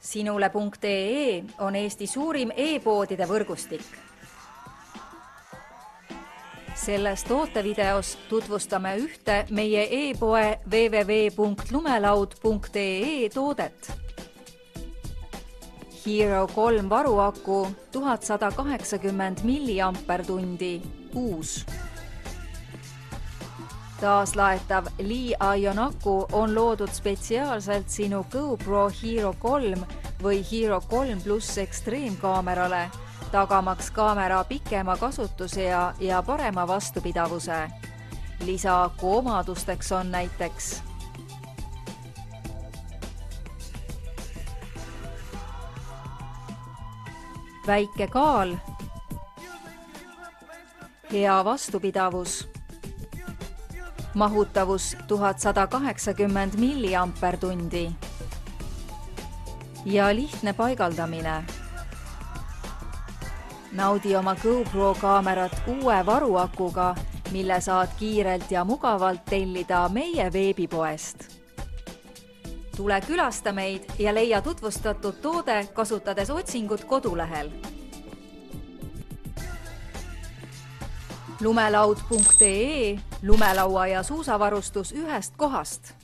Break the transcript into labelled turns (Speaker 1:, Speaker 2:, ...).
Speaker 1: Sinule.ee on Eesti suurim e-poodide võrgustik. Selles tootevideos tutvustame ühte meie e-poe www.lumelaud.ee toodet. Hero 3 varuaku 1180 mAh uus. Taaslaetav Li-Ion aku on loodud spetsiaalselt sinu GoPro Hero 3 või Hero 3 Plus ekstreemkaamerale, tagamaks kaamera pikema kasutusea ja parema vastupidavuse. Lisaaku omadusteks on näiteks väike kaal, hea vastupidavus, mahutavus 1180 mAh ja lihtne paigaldamine. Naudi oma GoPro kaamerat uue varuakuga, mille saad kiirelt ja mugavalt tellida meie veebipoest. Tule külasta meid ja leia tutvustatud toode kasutades otsingut kodulehel. Lumelaud.ee, lumelaua ja suusavarustus ühest kohast.